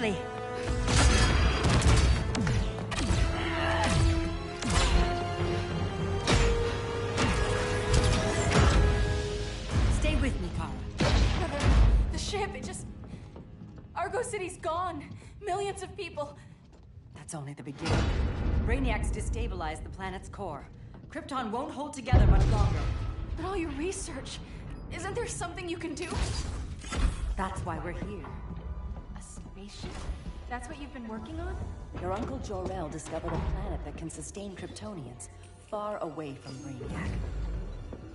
quickly. Stay with me, Kara. The ship, it just... Argo City's gone. Millions of people. That's only the beginning. Brainiacs destabilized the planet's core. Krypton won't hold together much longer. But all your research, isn't there something you can do? That's why we're here. A spaceship? That's what you've been working on? Your uncle Jor-El discovered a planet that can sustain Kryptonians, far away from Brainiac.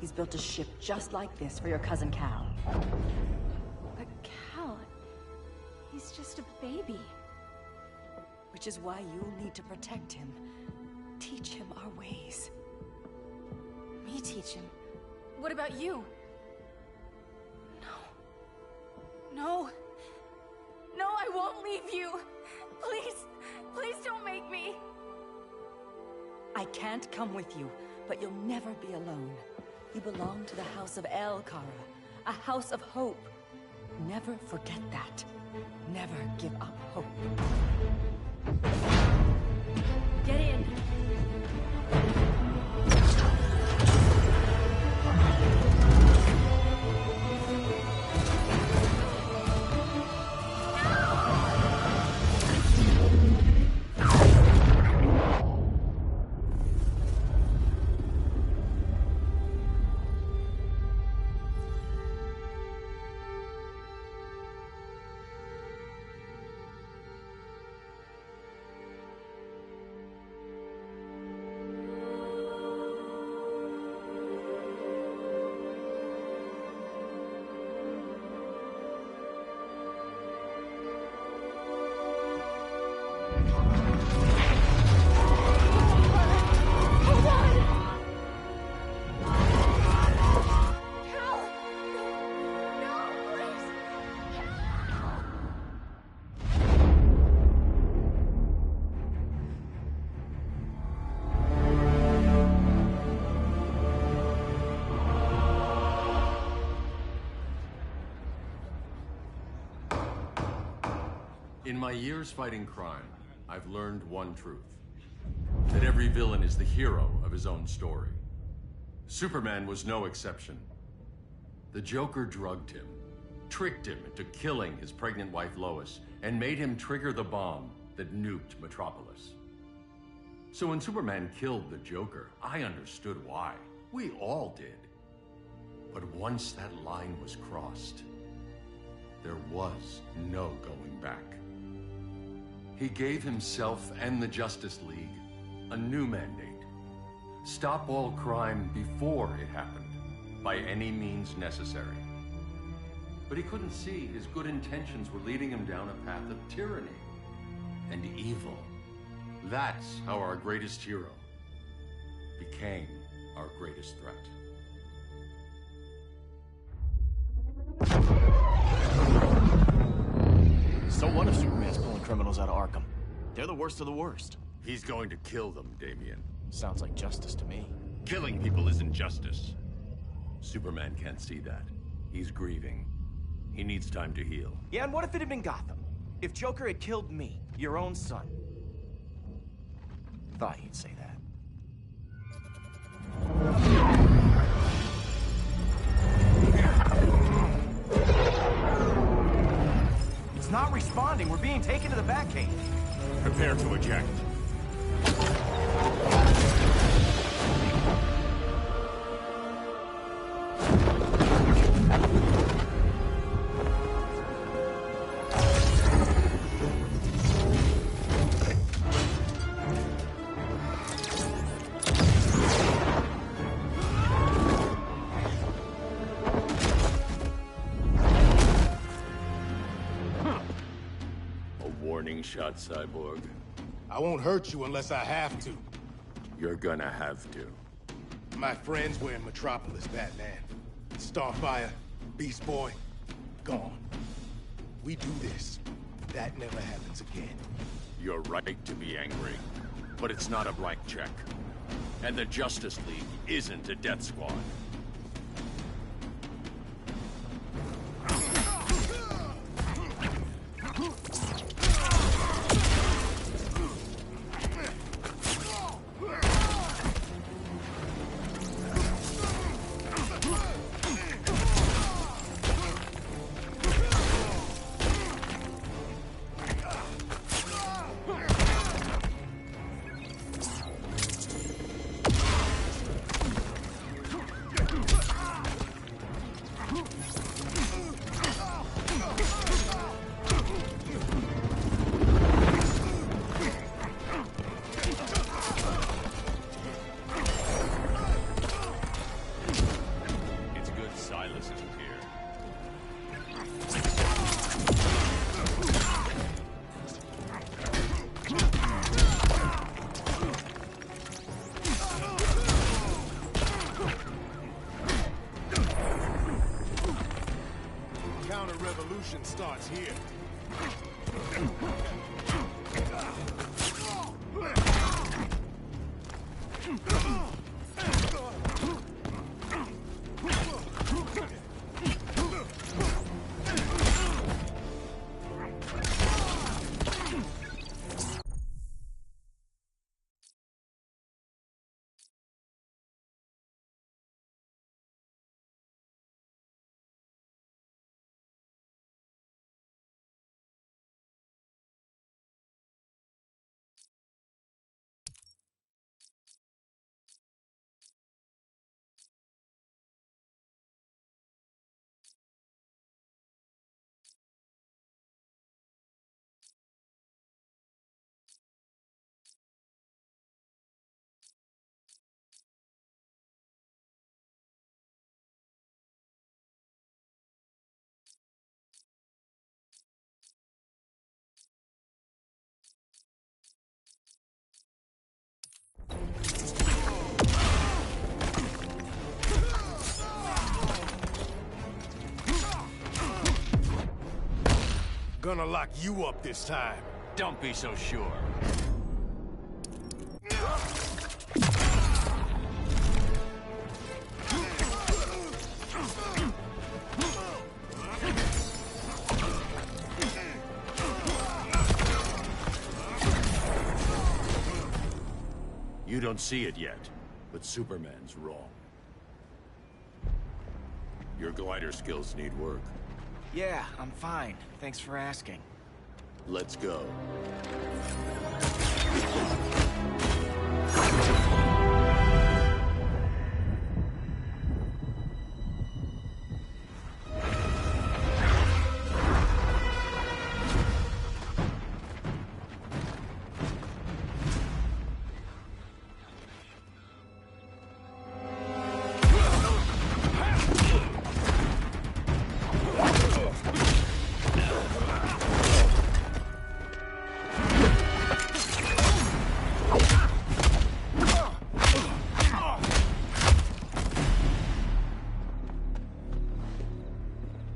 He's built a ship just like this for your cousin Cal. But Cal... he's just a baby. Which is why you'll need to protect him. Teach him our ways. Me teach him? What about you? No. No, I won't leave you. Please, please don't make me. I can't come with you, but you'll never be alone. You belong to the House of El, Kara. A house of hope. Never forget that. Never give up hope. Get in. In my years fighting crime, I've learned one truth. That every villain is the hero of his own story. Superman was no exception. The Joker drugged him, tricked him into killing his pregnant wife Lois, and made him trigger the bomb that nuked Metropolis. So when Superman killed the Joker, I understood why. We all did. But once that line was crossed, there was no going back. He gave himself and the Justice League a new mandate. Stop all crime before it happened, by any means necessary. But he couldn't see his good intentions were leading him down a path of tyranny and evil. That's how our greatest hero became our greatest threat. So what if Superman's pulling criminals out of Arkham? They're the worst of the worst. He's going to kill them, Damian. Sounds like justice to me. Killing people isn't justice. Superman can't see that. He's grieving. He needs time to heal. Yeah, and what if it had been Gotham? If Joker had killed me, your own son? Thought you'd say that. It's not responding. We're being taken to the Batcave. Prepare to eject. Shot, Cyborg. I won't hurt you unless I have to. You're gonna have to. My friends were in Metropolis, Batman. Starfire, Beast Boy, gone. We do this. That never happens again. You're right to be angry, but it's not a blank check. And the Justice League isn't a death squad. revolution starts here. Gonna lock you up this time. Don't be so sure. You don't see it yet, but Superman's wrong. Your glider skills need work. Yeah, I'm fine. Thanks for asking. Let's go.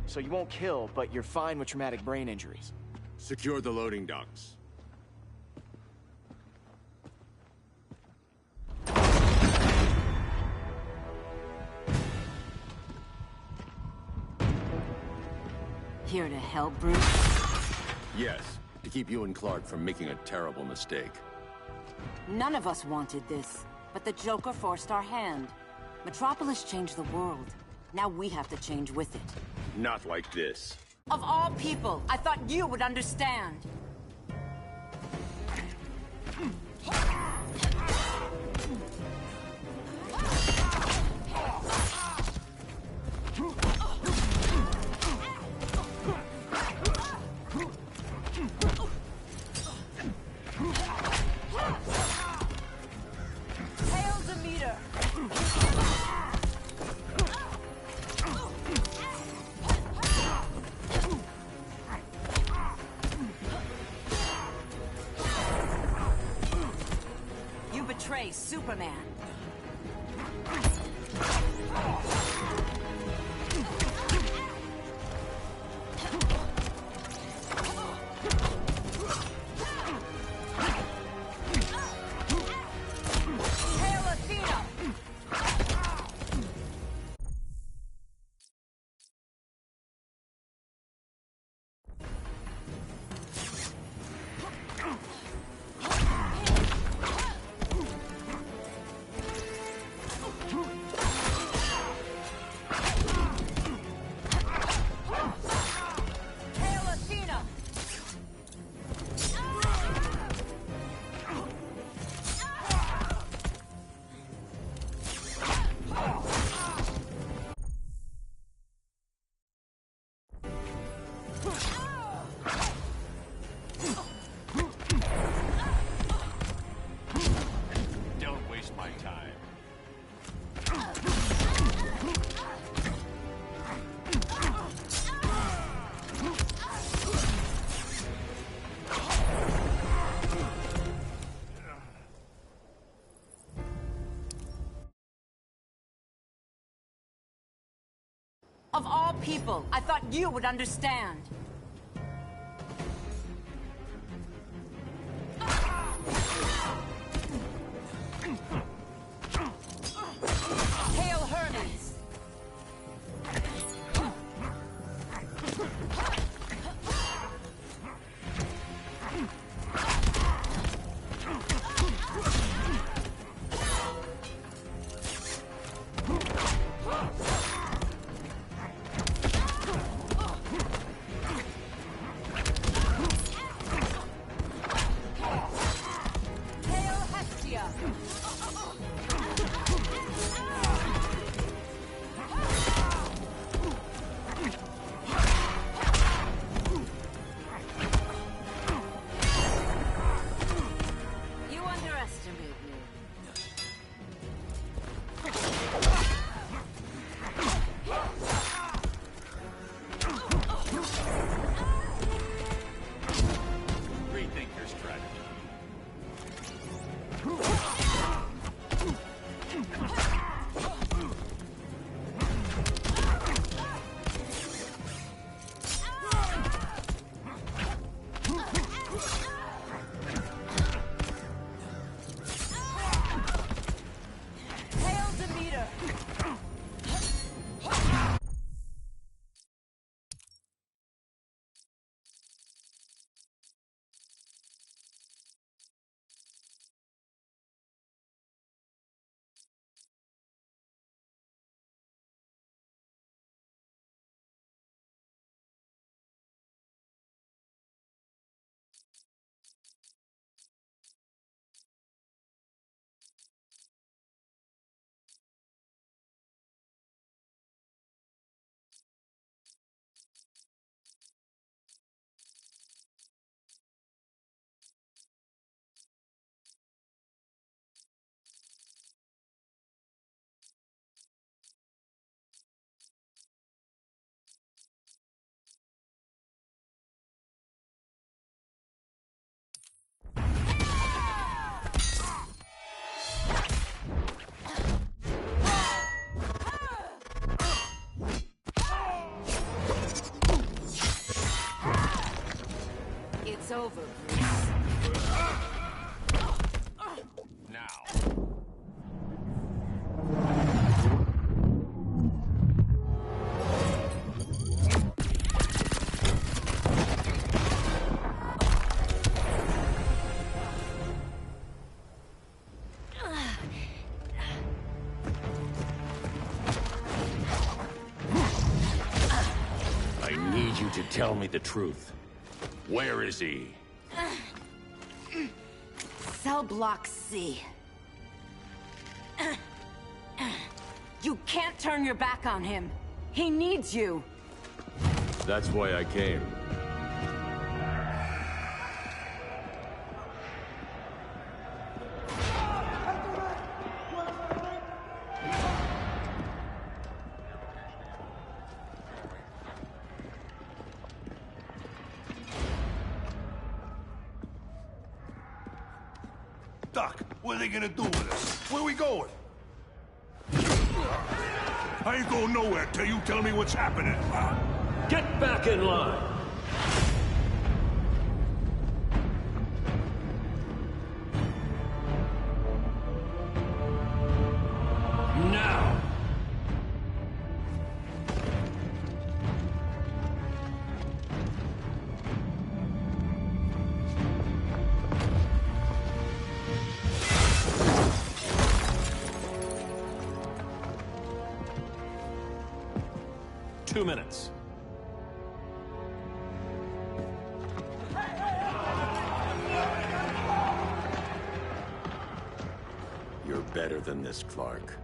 So you won't kill, but you're fine with traumatic brain injuries. Secure the loading docks. Here to help, Bruce? Yes, to keep you and Clark from making a terrible mistake. None of us wanted this, but the Joker forced our hand. Metropolis changed the world. Now we have to change with it. Not like this. Of all people, I thought you would understand. Hail Demeter! You betray Superman. Hail Athena! Hail Athena! Don't waste my time. Of all people, I thought you would understand. Tell me the truth. Where is he? Cell block C. You can't turn your back on him. He needs you. That's why I came. Doc, what are they gonna do with us? Where we going? I ain't going nowhere till you tell me what's happening. Get back in line! Now! Two minutes. You're better than this, Clark.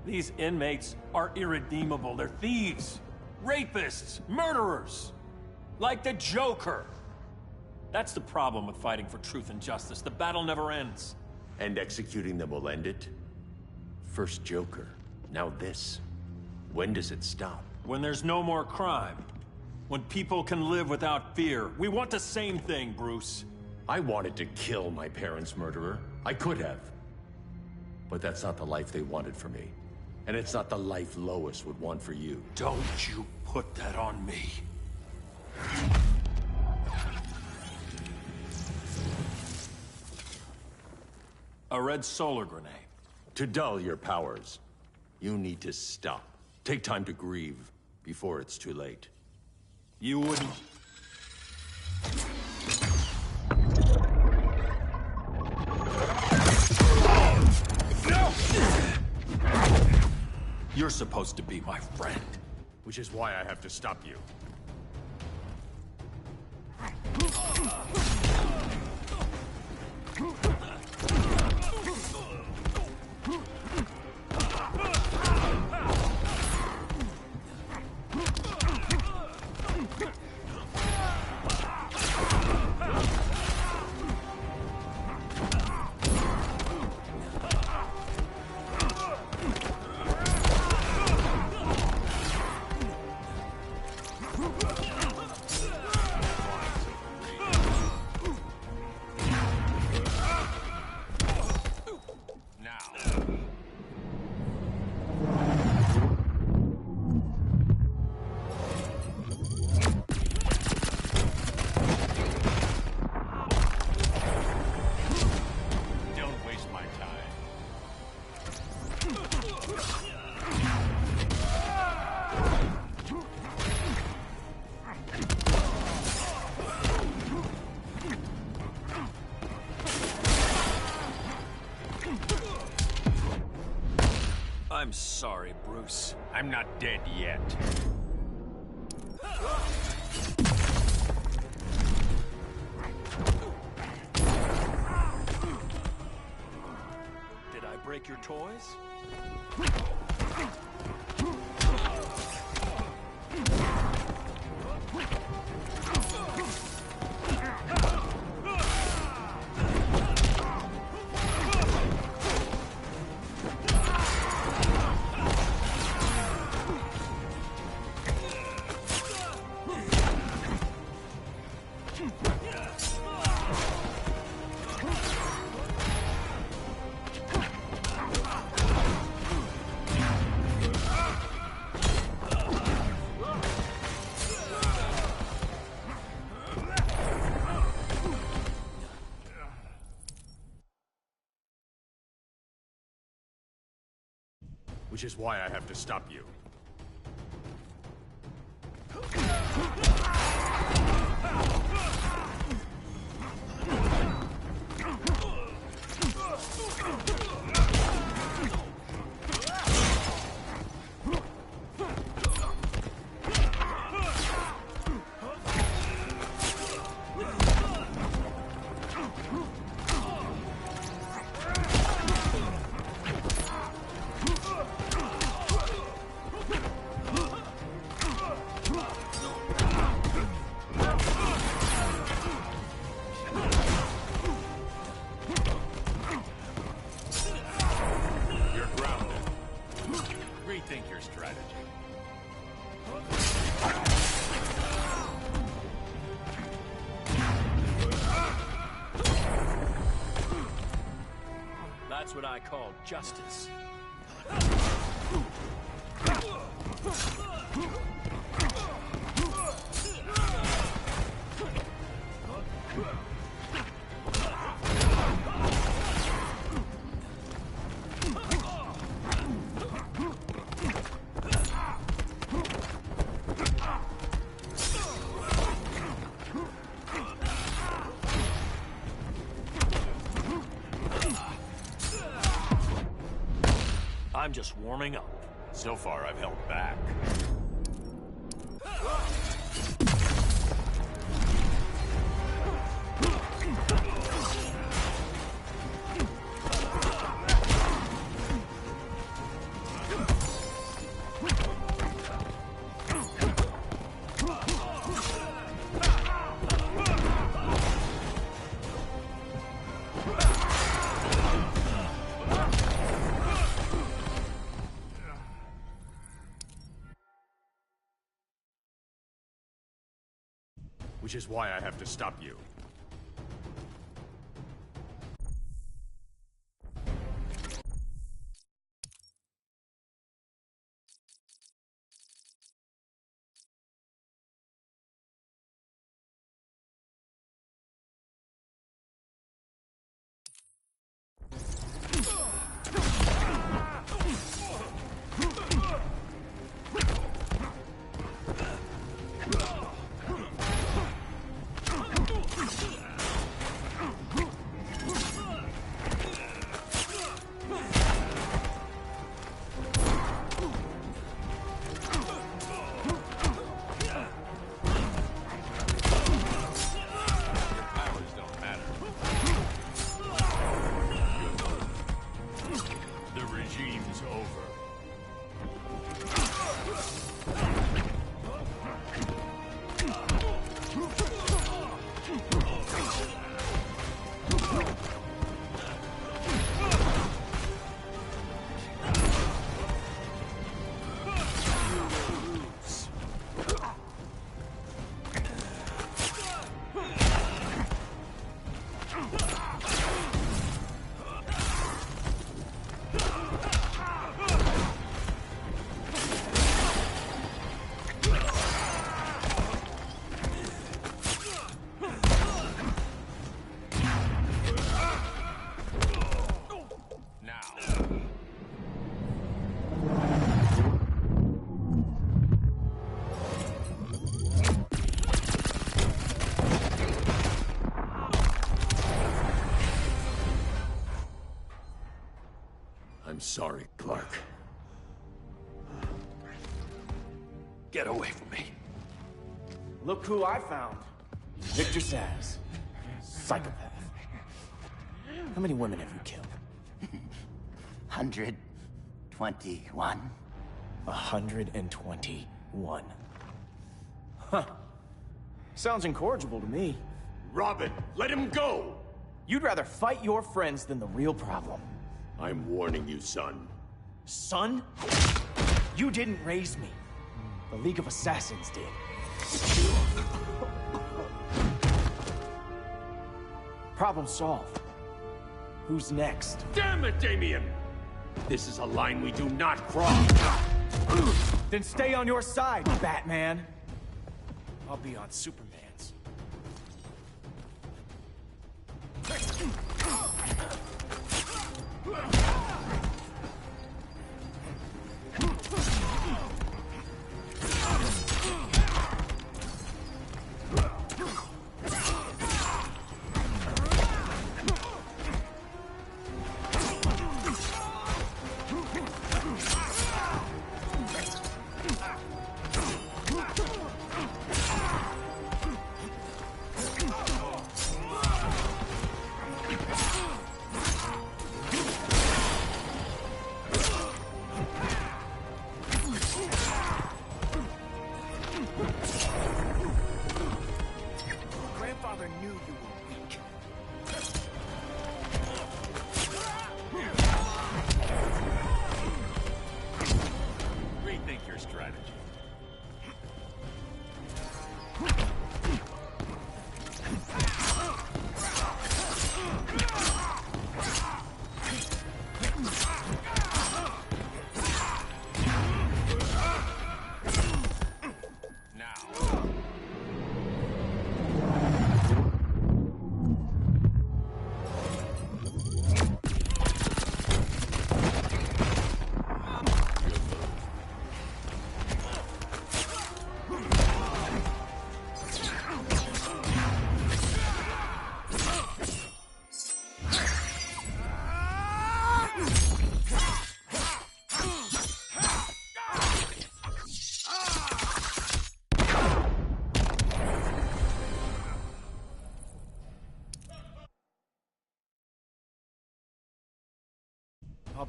These inmates are irredeemable. They're thieves, rapists, murderers. Like the Joker. That's the problem with fighting for truth and justice. The battle never ends. And executing them will end it? First Joker, now this. When does it stop? When there's no more crime. When people can live without fear. We want the same thing, Bruce. I wanted to kill my parents' murderer. I could have. But that's not the life they wanted for me. And it's not the life Lois would want for you. Don't you put that on me. A red solar grenade. To dull your powers, you need to stop. Take time to grieve before it's too late. You wouldn't... No! You're supposed to be my friend. Which is why I have to stop you. I'm sorry, Bruce. I'm not dead yet. Did I break your toys? Which is why I have to stop you. rethink your strategy. That's what I call justice. I'm just warming up. So far, I've held back. Which is why I have to stop you. I'm sorry, Clark. Get away from me. Look who I found. Victor Zsasz. Psychopath. How many women have you killed? 121. 121. Huh. Sounds incorrigible to me. Robin, let him go! You'd rather fight your friends than the real problem. I'm warning you, son. Son? You didn't raise me. The League of Assassins did. Problem solved. Who's next? Damn it, Damien! This is a line we do not cross. Then stay on your side, Batman. I'll be on Superman's.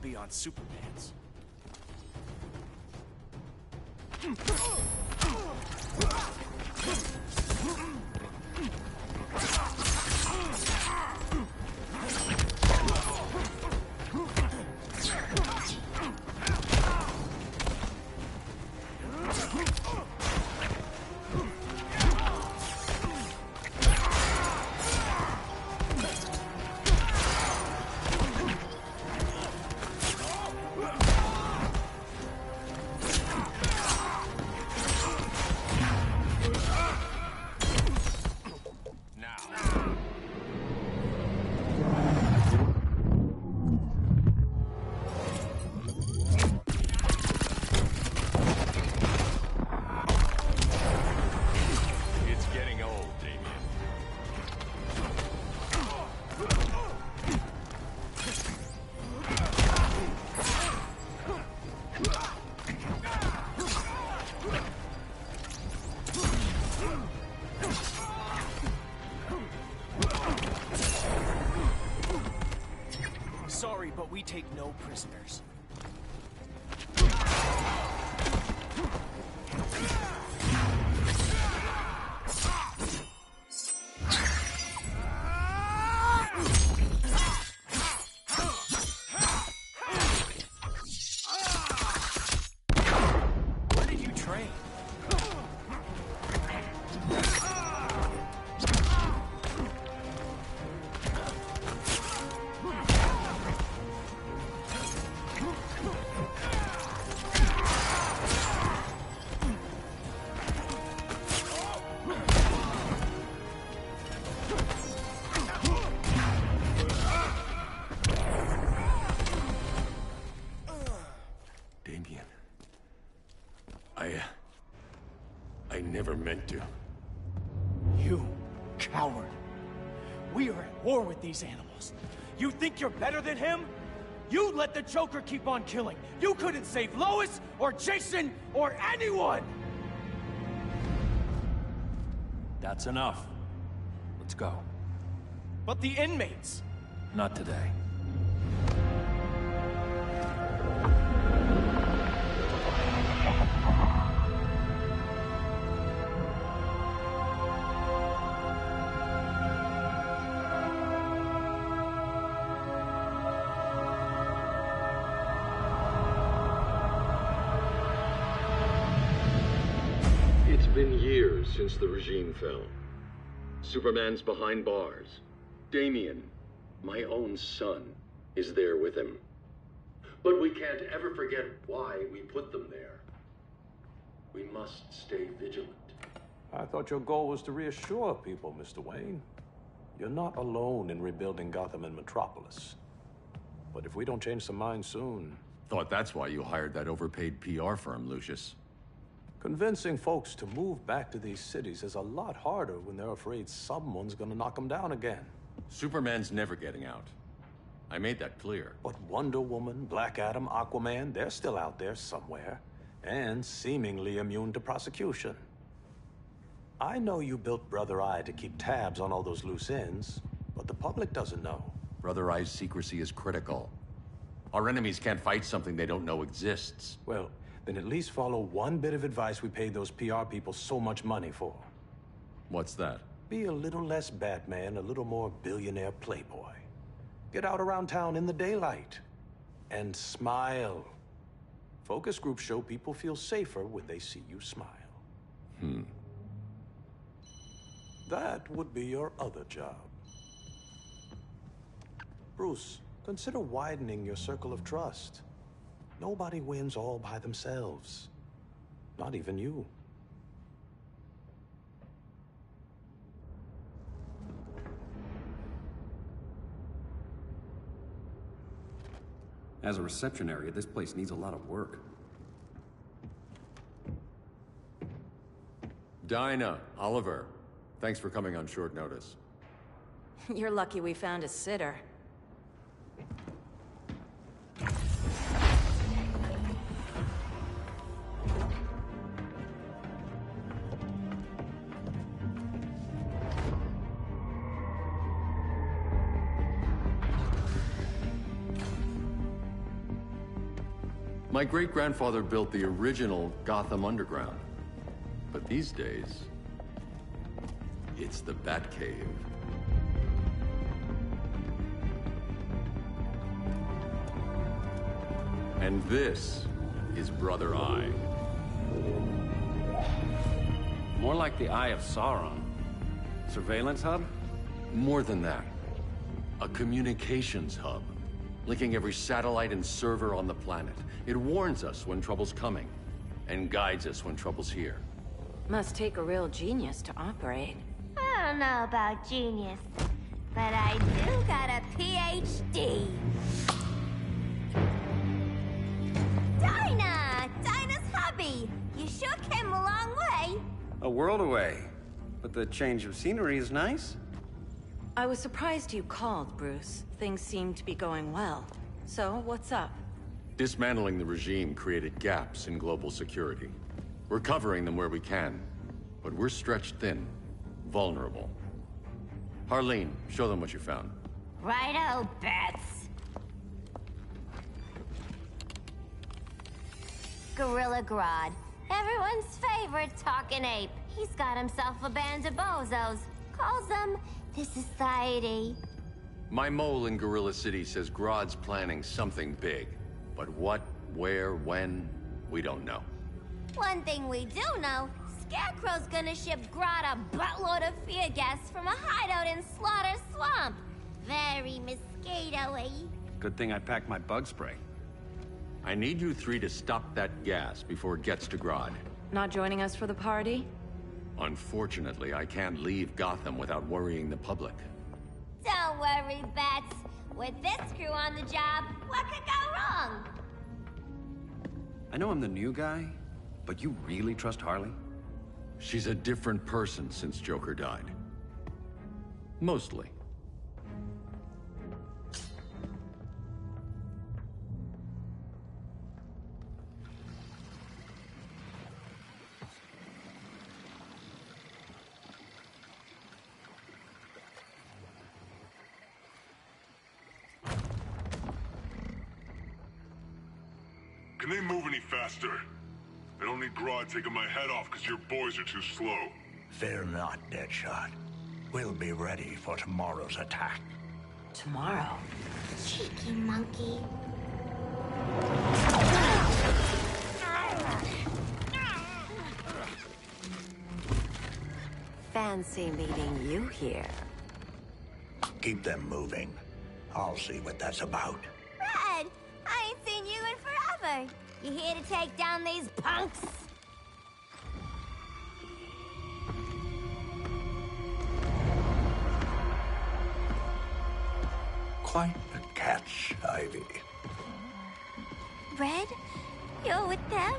be on Superman's. Sorry, but we take no prisoners. Where did you train? I never meant to. You coward. We are at war with these animals. You think you're better than him? You let the Joker keep on killing. You couldn't save Lois, or Jason, or anyone! That's enough. Let's go. But the inmates. Not today. It's been years since the regime fell. Superman's behind bars. Damian, my own son, is there with him. But we can't ever forget why we put them there. We must stay vigilant. I thought your goal was to reassure people, Mr. Wayne. You're not alone in rebuilding Gotham and Metropolis. But if we don't change some minds soon... Thought that's why you hired that overpaid PR firm, Lucius. Convincing folks to move back to these cities is a lot harder when they're afraid someone's gonna knock them down again. Superman's never getting out. I made that clear. But Wonder Woman, Black Adam, Aquaman, they're still out there somewhere. And seemingly immune to prosecution. I know you built Brother Eye to keep tabs on all those loose ends, but the public doesn't know. Brother Eye's secrecy is critical. Our enemies can't fight something they don't know exists. Well, then at least follow one bit of advice we paid those PR people so much money for. What's that? Be a little less Batman, a little more billionaire playboy. Get out around town in the daylight. And smile. Focus groups show people feel safer when they see you smile. That would be your other job. Bruce, consider widening your circle of trust. Nobody wins all by themselves. Not even you. As a reception area, this place needs a lot of work. Dinah, Oliver, thanks for coming on short notice. You're lucky we found a sitter. My great-grandfather built the original Gotham Underground. But these days, it's the Batcave. And this is Brother Eye. More like the Eye of Sauron. Surveillance hub? More than that. A communications hub, linking every satellite and server on the planet. It warns us when trouble's coming, and guides us when trouble's here. Must take a real genius to operate. I don't know about genius, but I do got a PhD. Dinah's hubby! You sure came a long way. A world away. But the change of scenery is nice. I was surprised you called, Bruce. Things seem to be going well. So, what's up? Dismantling the regime created gaps in global security. We're covering them where we can, but we're stretched thin, vulnerable. Harleen, show them what you found. Righto, Bats. Gorilla Grodd, everyone's favorite talking ape. He's got himself a band of bozos. Calls them the Society. My mole in Gorilla City says Grodd's planning something big. But what, where, when, we don't know. One thing we do know, Scarecrow's gonna ship Grodd a buttload of fear gas from a hideout in Slaughter Swamp. Very mosquito-y. Good thing I packed my bug spray. I need you three to stop that gas before it gets to Grodd. Not joining us for the party? Unfortunately, I can't leave Gotham without worrying the public. Don't worry, Bats. With this crew on the job, what could go wrong? I know I'm the new guy, but you really trust Harley? She's a different person since Joker died. Mostly. Can they move any faster? I don't need Grodd taking my head off because your boys are too slow. Fear not, Deadshot. We'll be ready for tomorrow's attack. Tomorrow? Cheeky monkey. Fancy meeting you here. Keep them moving. I'll see what that's about. Red, I ain't seen you in forever. You here to take down these punks? Quite a catch, Ivy. Red, you're with them?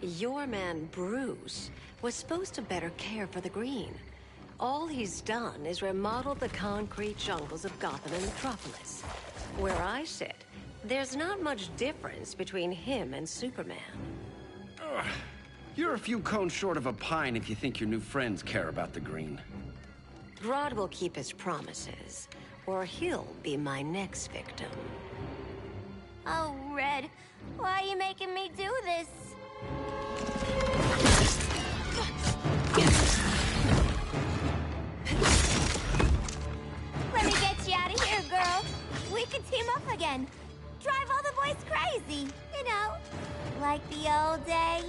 Your man, Bruce, was supposed to better care for the green. All he's done is remodel the concrete jungles of Gotham and Metropolis. Where I sit, there's not much difference between him and Superman. Ugh. You're a few cones short of a pine if you think your new friends care about the green. Grodd will keep his promises, or he'll be my next victim. Oh, Red, why are you making me do this? Let me get you out of here, girl. We could team up again. Drive all the boys crazy, you know, like the old days.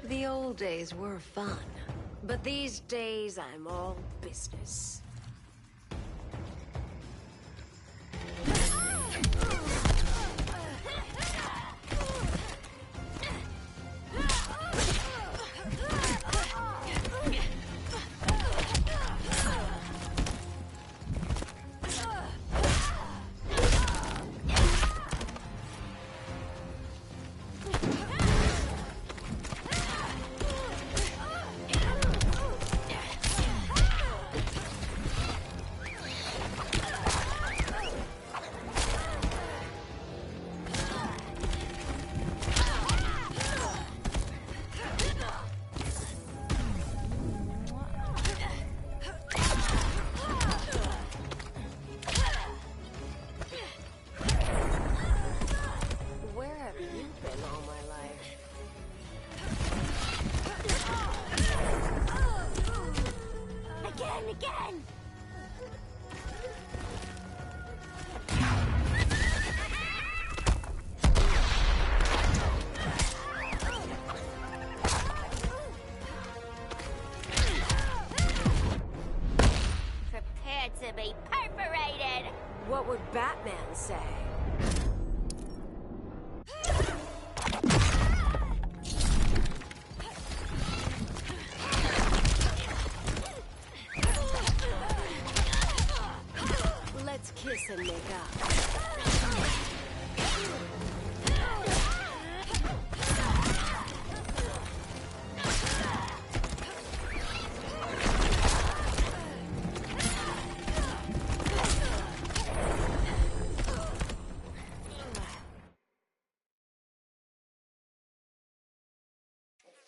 The old days were fun, but these days I'm all business.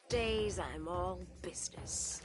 Days I'm all business.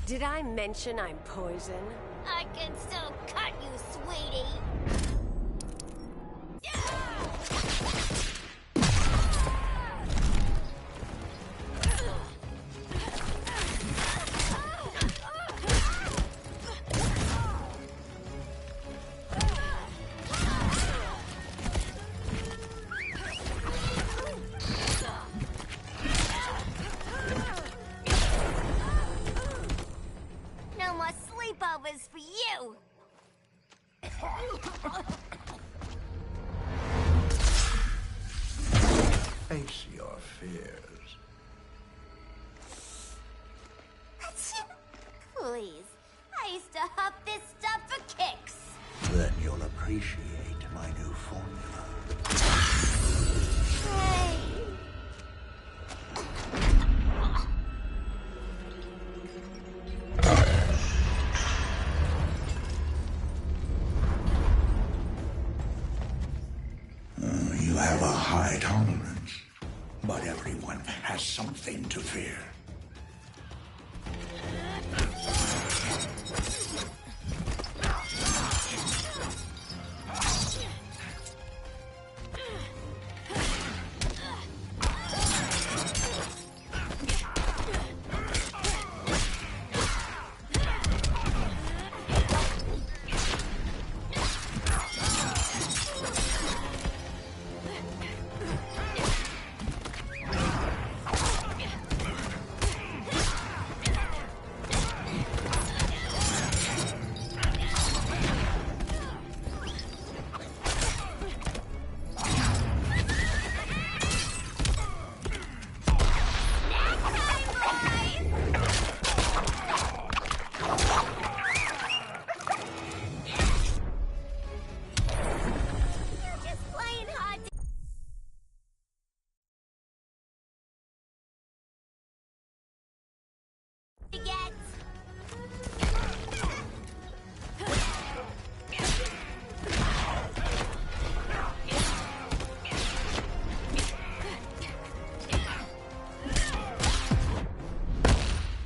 Did I mention I'm poison? I can still cut you, sweetie. No more sleepovers for you. Face your fears. Please, I used to huff this stuff for kicks. Then you'll appreciate my new formula. Hey. You have a high tolerance, but everyone has something to fear.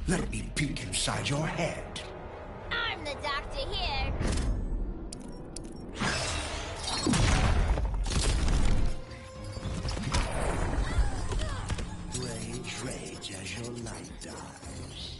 Let me peek inside your head. I'm the doctor here. Rage as your light dies.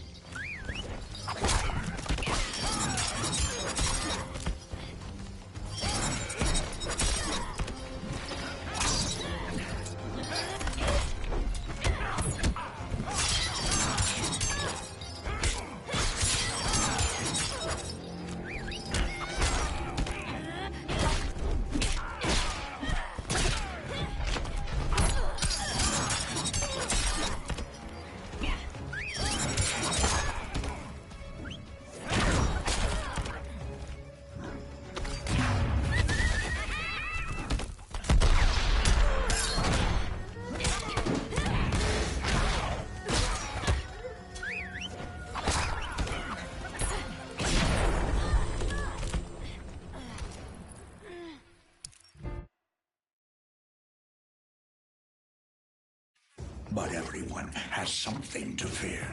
But everyone has something to fear.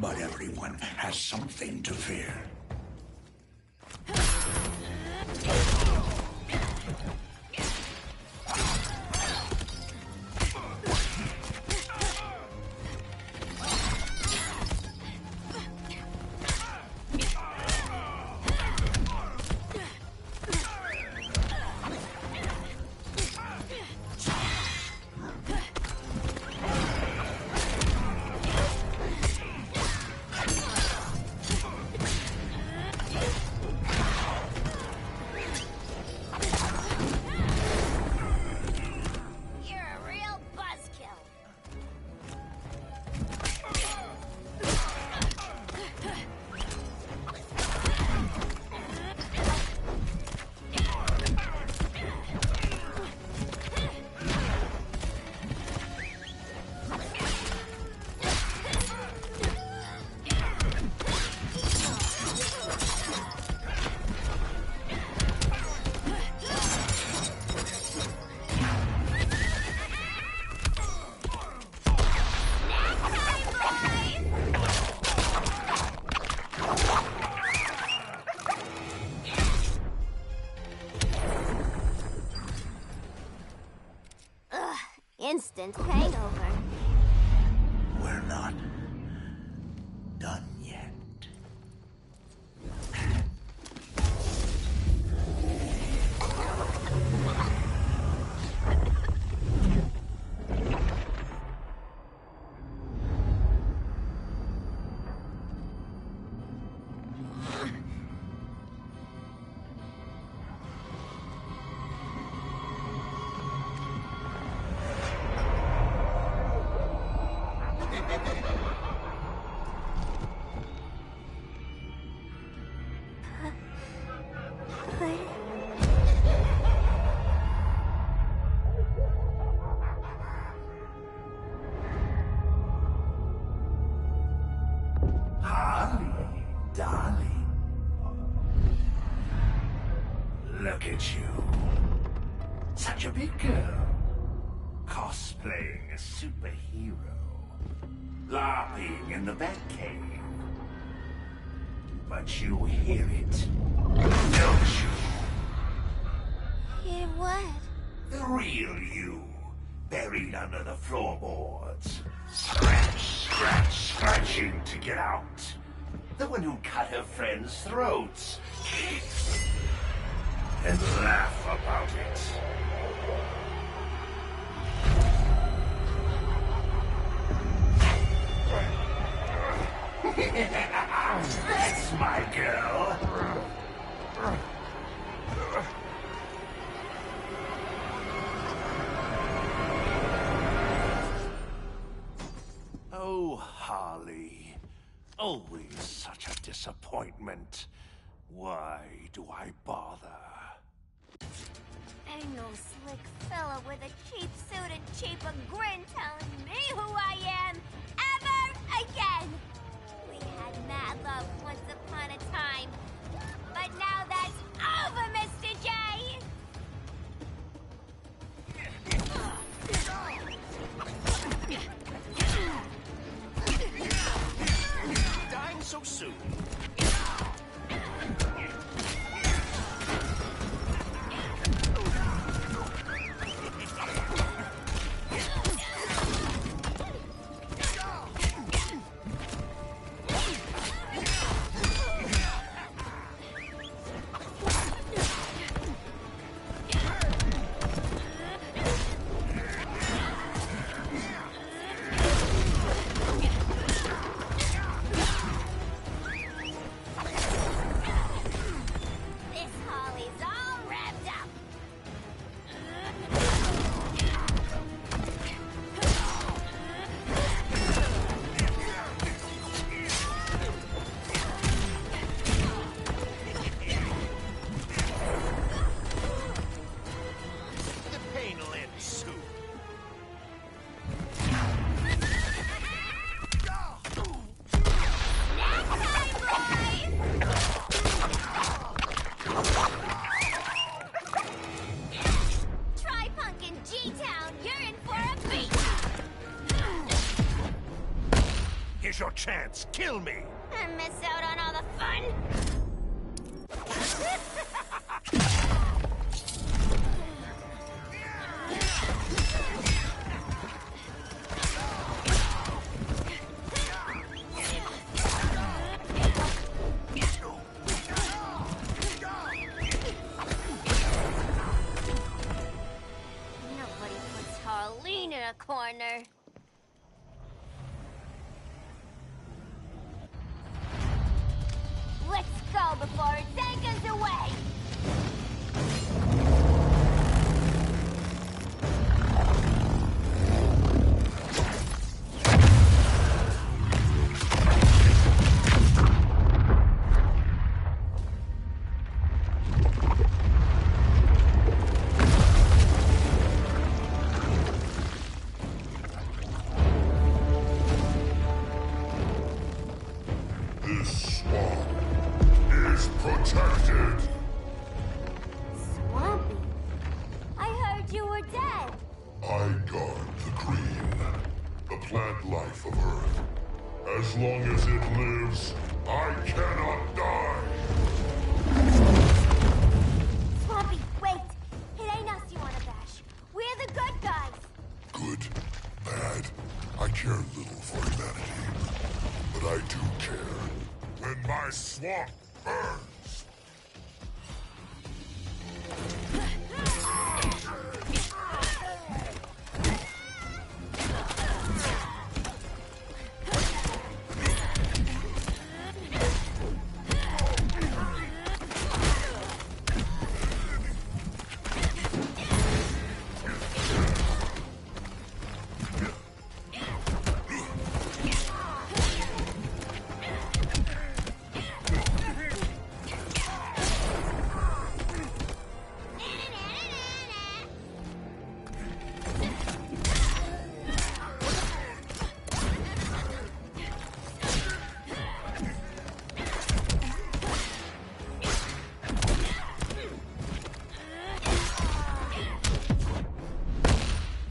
But everyone has something to fear. Instant hangover. We're not done yet. Look at you. Such a big girl. Cosplaying a superhero. LARPing in the Batcave. But you hear it, don't you? Hear what? The real you, buried under the floorboards. Scratch, scratch, scratching to get out. The one who cut her friends' throats. And laugh about it. That's my girl. Oh, Harley. Always such a disappointment. Why do I bother? Ain't no slick fella with a cheap suit and cheaper grin telling me who I am ever again. We had mad love once upon a time, but now that's over, Mr. J. Dying so soon. Here's your chance. Kill me. I miss out on all the fun. Nobody puts Harleen in a corner. Let's go before it takes us away! This swamp is protected. Swampy? I heard you were dead. I guard the green, the plant life of Earth. As long as it lives, I cannot die. Swampy, wait! It ain't us you wanna bash. We're the good guys. Good, bad, I care little for humanity. But I do care when my swamp burns.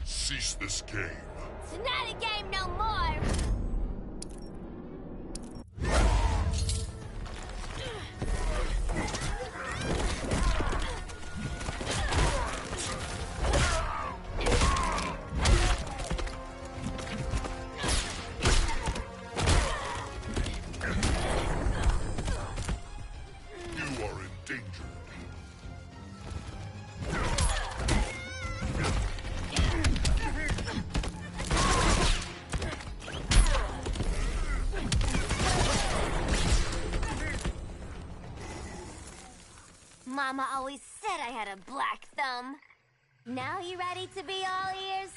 Cease this game, It's not a game no more! Mama always said I had a black thumb. Now you ready to be all ears?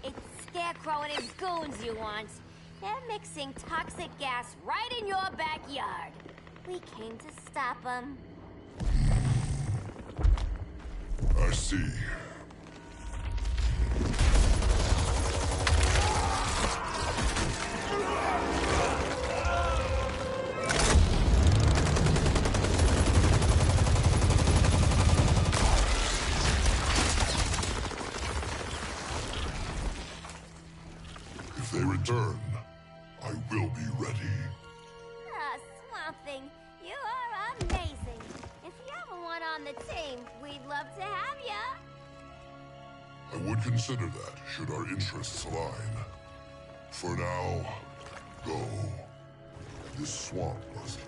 It's Scarecrow and his goons you want. They're mixing toxic gas right in your backyard. We came to stop them. I see. If they return, I will be ready. Ah, Swamp Thing, you are amazing. If you ever want on the team, we'd love to have ya. I would consider that, should our interests align. For now, go. This swamp must heal.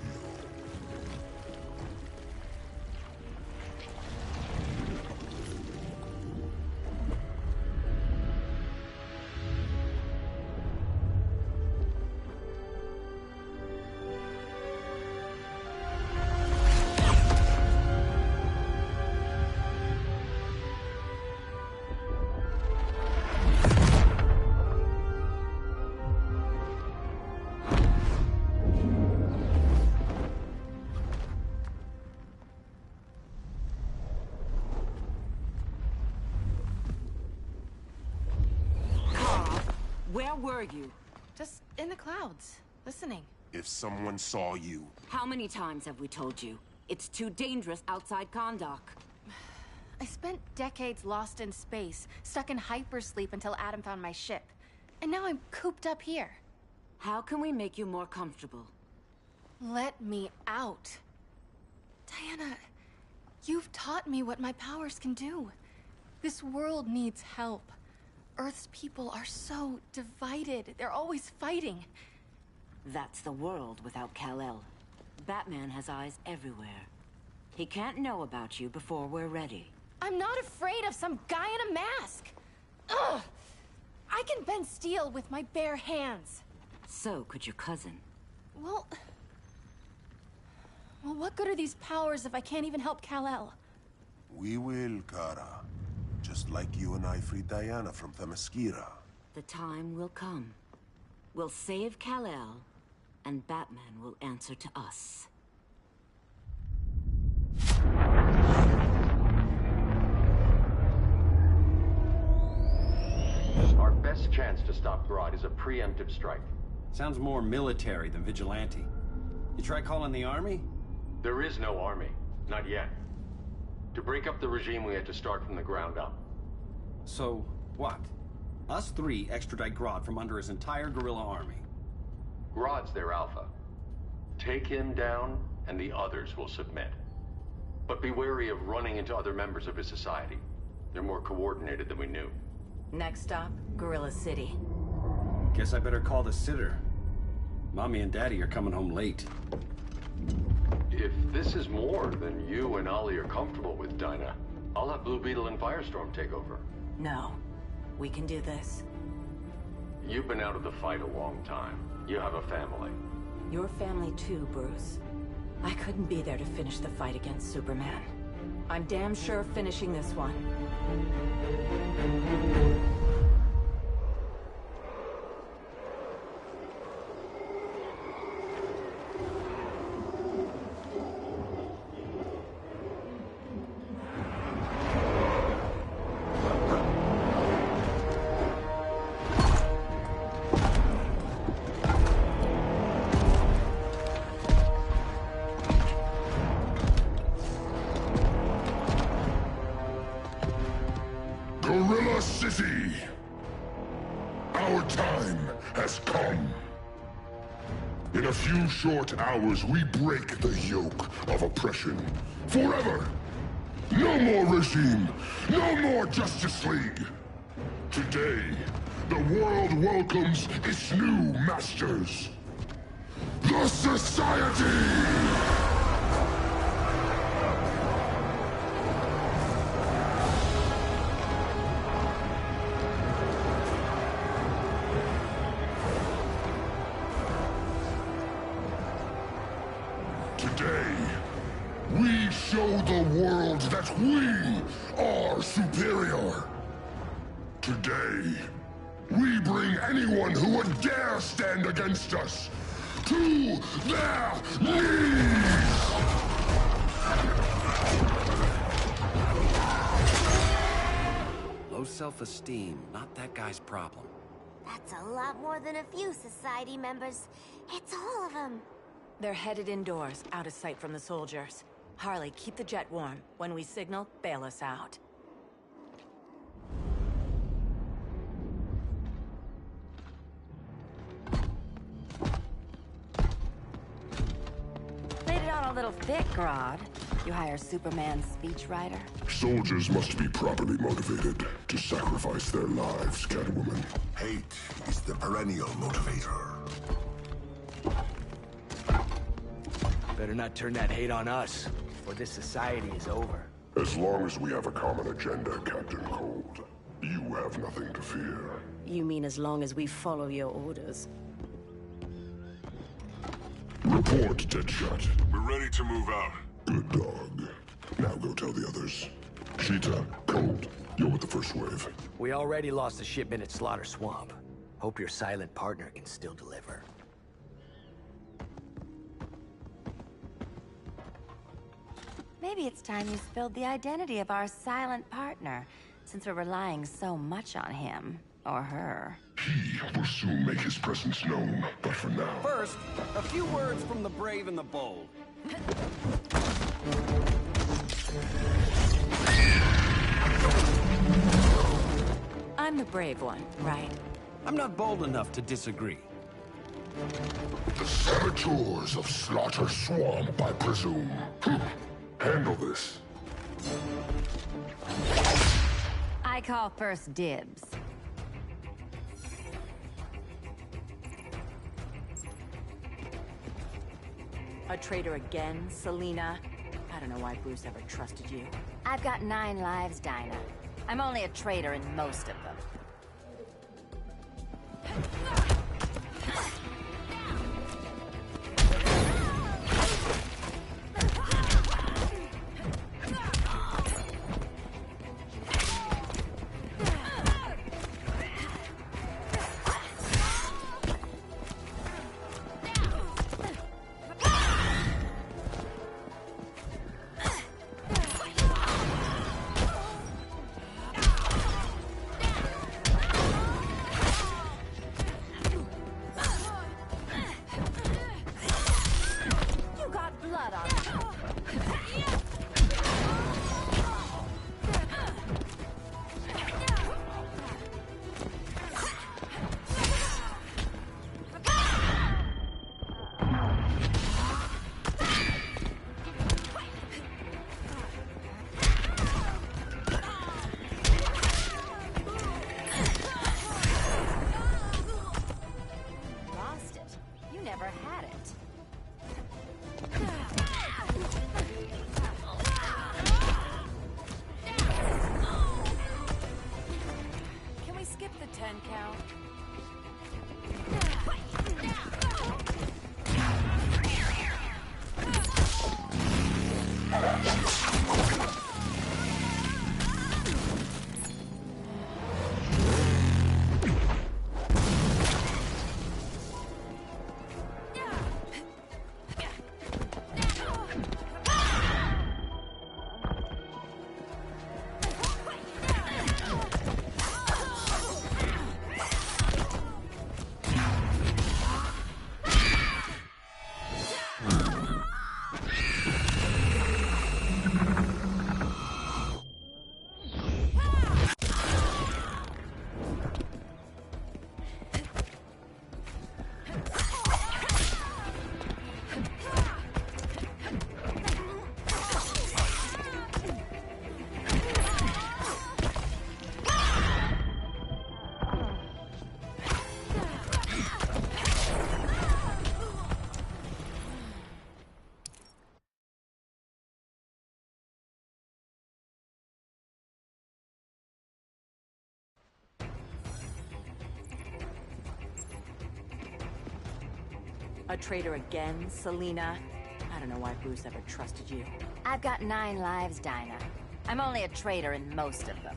Where were you? Just in the clouds, listening. If someone saw you... How many times have we told you? It's too dangerous outside Kahndaq. I spent decades lost in space, stuck in hypersleep until Adam found my ship. And now I'm cooped up here. How can we make you more comfortable? Let me out. Diana, you've taught me what my powers can do. This world needs help. Earth's people are so divided. They're always fighting. That's the world without Kal-El. Batman has eyes everywhere. He can't know about you before we're ready. I'm not afraid of some guy in a mask. Ugh! I can bend steel with my bare hands. So could your cousin. Well, what good are these powers if I can't even help Kal-El? We will, Kara. Just like you and I freed Diana from Themyscira. The time will come. We'll save Kal-El, and Batman will answer to us. Our best chance to stop Grodd is a preemptive strike. Sounds more military than vigilante. You try calling the army? There is no army. Not yet. To break up the regime, we had to start from the ground up. So, what? Us three extradite Grodd from under his entire guerrilla army. Grodd's their alpha. Take him down, and the others will submit. But be wary of running into other members of his society. They're more coordinated than we knew. Next stop, Gorilla City. Guess I better call the sitter. Mommy and Daddy are coming home late. If this is more than you and Ollie are comfortable with, Dinah, I'll have Blue Beetle and Firestorm take over. No. We can do this. You've been out of the fight a long time. You have a family. Your family too, Bruce. I couldn't be there to finish the fight against Superman. I'm damn sure finishing this one. Gorilla City! our time has come. In a few short hours, we break the yoke of oppression. Forever! No more regime! No more Justice League! Today, the world welcomes its new masters. The Society! We show the world that we are superior. Today, we bring anyone who would dare stand against us to their knees! Low self-esteem, not that guy's problem. That's a lot more than a few Society members. It's all of them. They're headed indoors, out of sight from the soldiers. Harley, keep the jet warm. When we signal, bail us out. Laid it on a little thick, Grodd. You hire Superman's speechwriter? Soldiers must be properly motivated to sacrifice their lives, Catwoman. Hate is the perennial motivator. Better not turn that hate on us, or this society is over. As long as we have a common agenda, Captain Cold, you have nothing to fear. You mean as long as we follow your orders? Report, Deadshot. We're ready to move out. Good dog. Now go tell the others. Cheetah, Cold, you're with the first wave. We already lost a shipment at Slaughter Swamp. Hope your silent partner can still deliver. Maybe it's time you spilled the identity of our silent partner, since we're relying so much on him, or her. He will soon make his presence known, but for now... First, a few words from the brave and the bold. I'm the brave one, right? I'm not bold enough to disagree. The saboteurs of Slaughter Swamp, I presume. Handle this. I call first dibs. A traitor again, Selina? I don't know why Bruce ever trusted you. I've got 9 lives, Dinah. I'm only a traitor in most of them. A traitor again, Selena? I don't know why Bruce ever trusted you. I've got 9 lives, Dinah. I'm only a traitor in most of them.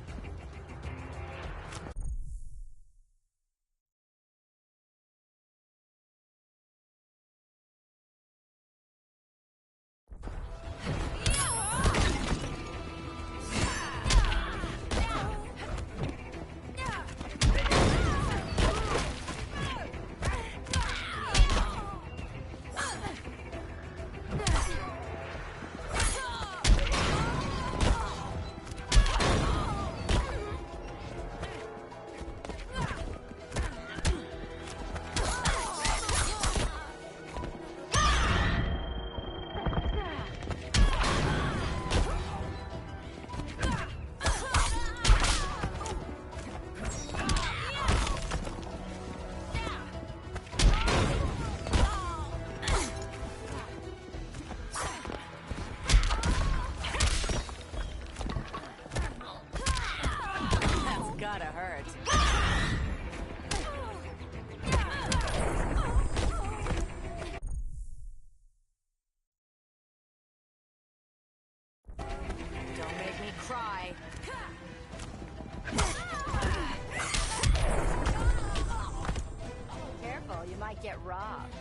Get robbed.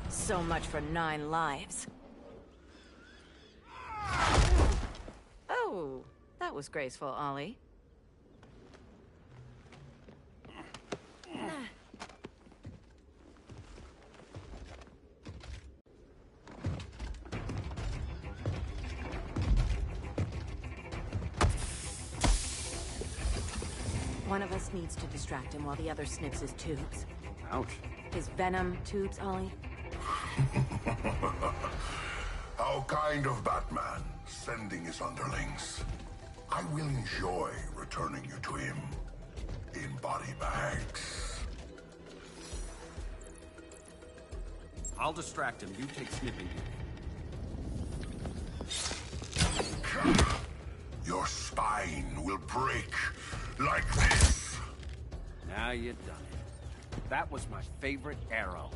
So much for 9 lives. Oh, that was graceful, Ollie. One of us needs to distract him while the other snips his tubes. Ouch. His venom tubes, Ollie. How kind of Batman, sending his underlings. I will enjoy returning you to him in body bags. I'll distract him. You take snipping. Your spine will break like this. Now you've done it. That was my favorite arrow.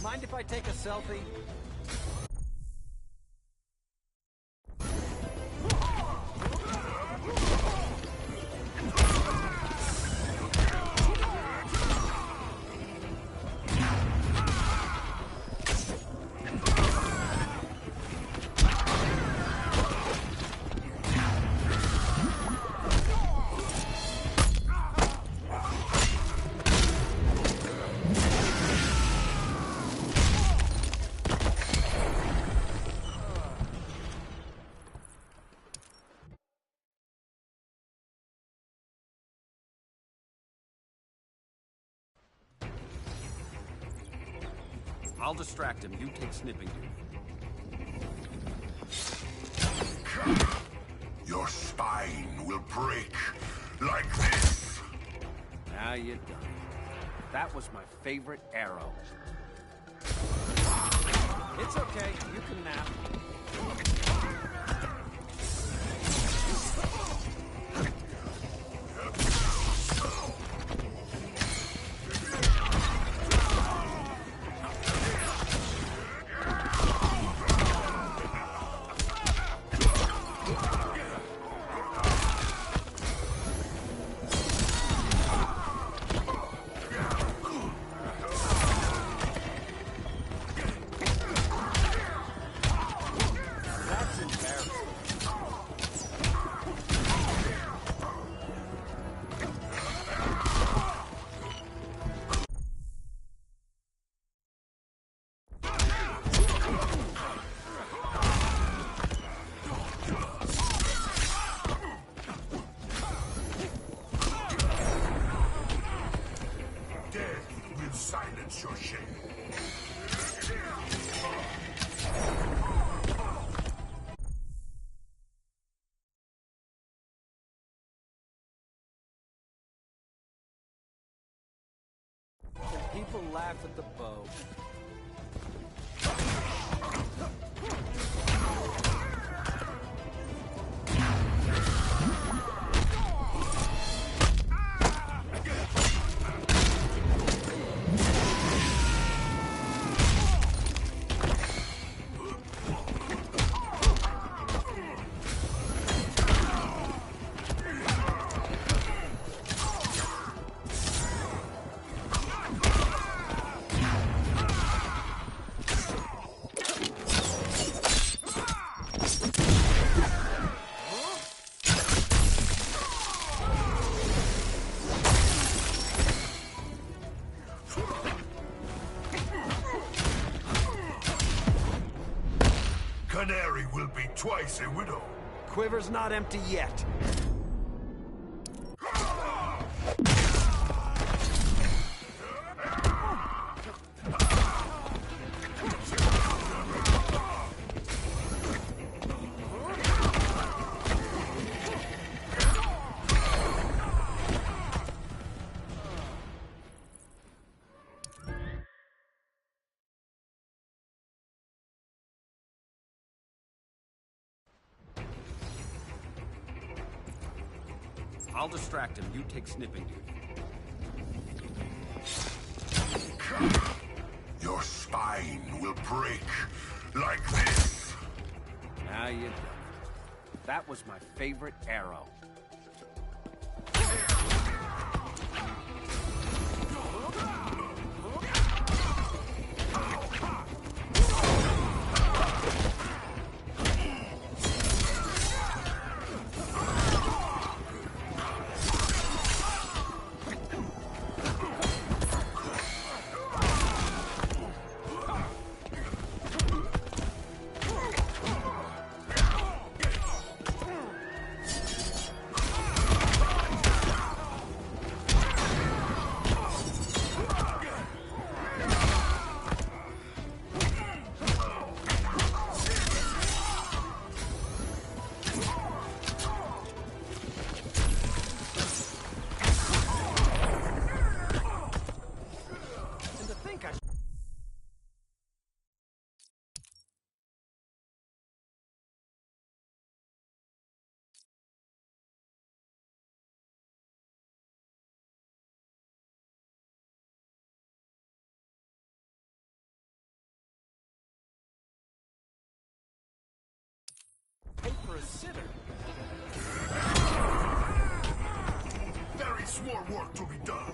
Mind if I take a selfie? I'll distract him. You take snipping duty. Your spine will break like this. Now you're done. That was my favorite arrow. It's okay. You can nap. Silence your shame. Can people laugh at the bow? Canary will be twice a widow. Quiver's not empty yet. I'll distract him. You take snipping duty. Your spine will break like this. Now you're done. That was my favorite arrow. Pay for a sitter. There is more work to be done.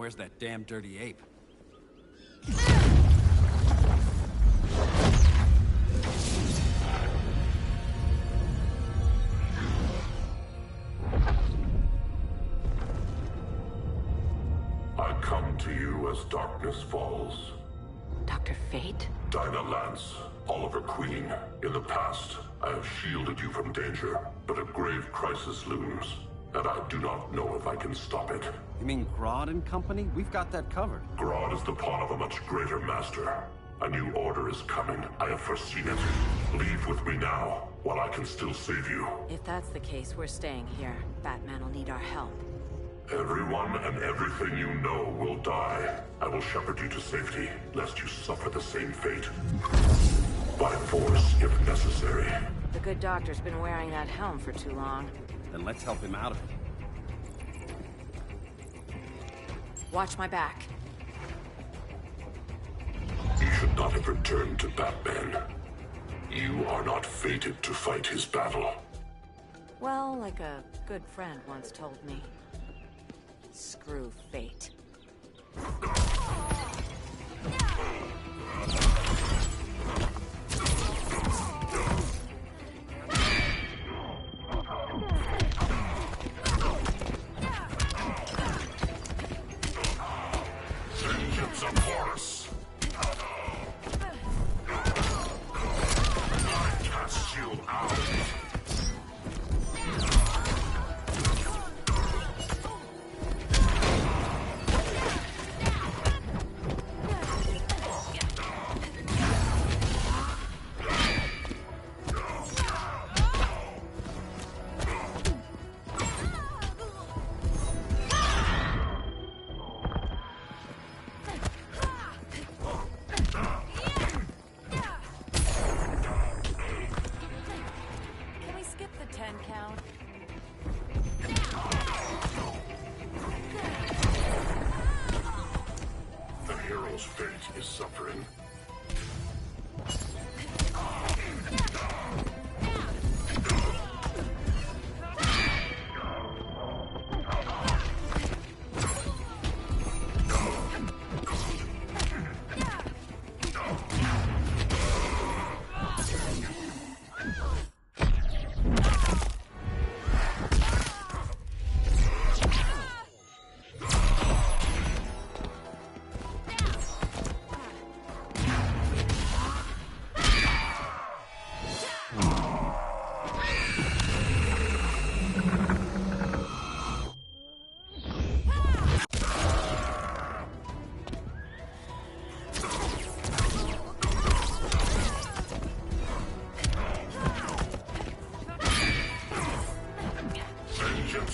where's that damn dirty ape? I come to you as darkness falls. Dr. Fate? Dinah Lance, Oliver Queen. In the past, I have shielded you from danger, but a grave crisis looms, and I do not know if I can stop it. You mean Grodd and company? We've got that covered. Grodd is the pawn of a much greater master. A new order is coming. I have foreseen it. Leave with me now, while I can still save you. If that's the case, we're staying here. Batman will need our help. Everyone and everything you know will die. I will shepherd you to safety, lest you suffer the same fate. By force, if necessary. The good doctor's been wearing that helm for too long. Then let's help him out of it. Watch my back. You should not have returned to Batman. You are not fated to fight his battle. Well, like a good friend once told me. Screw fate. Vengeance of Horus! I cast you out! Fate is suffering.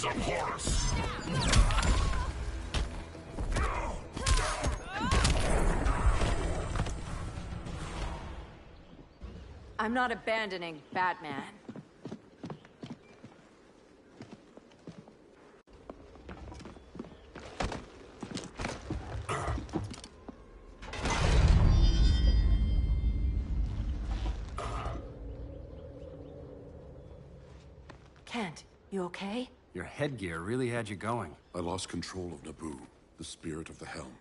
Of Horus. I'm not abandoning Batman. Kent, you okay? Your headgear really had you going. I lost control of Naboo, the spirit of the helm.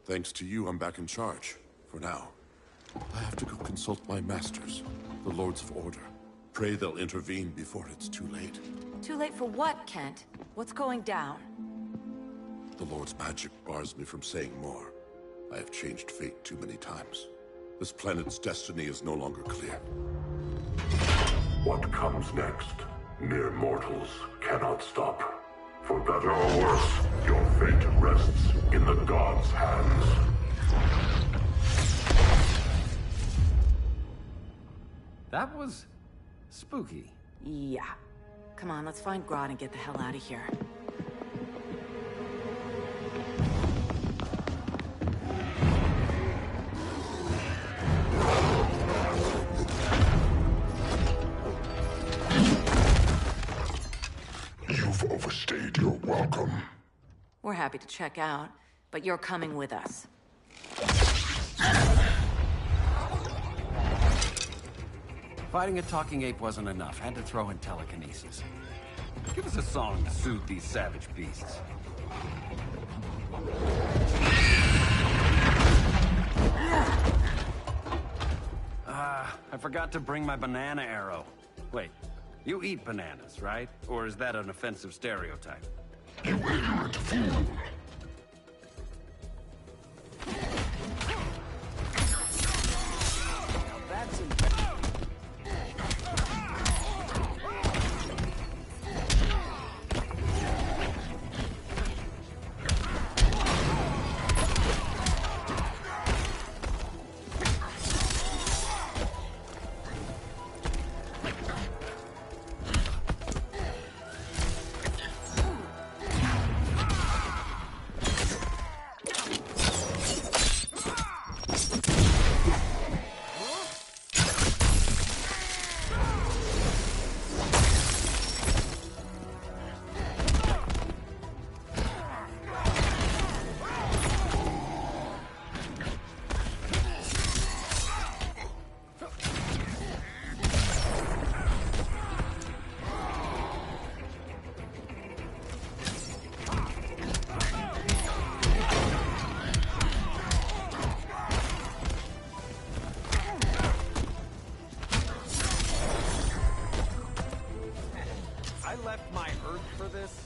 Thanks to you, I'm back in charge. For now. I have to go consult my masters, the Lords of Order. Pray they'll intervene before it's too late. Too late for what, Kent? What's going down? The Lord's magic bars me from saying more. I have changed fate too many times. This planet's destiny is no longer clear. What comes next? Mere mortals cannot stop. For better or worse, your fate rests in the gods' hands. That was spooky. Yeah. Come on, let's find Grodd and get the hell out of here. You've overstayed your welcome. We're happy to check out, but you're coming with us. Fighting a talking ape wasn't enough. Had to throw in telekinesis. Give us a song to soothe these savage beasts. I forgot to bring my banana arrow. Wait, you eat bananas, right? Or is that an offensive stereotype? You ignorant fool! Now that's embarrassing. I left my Earth for this?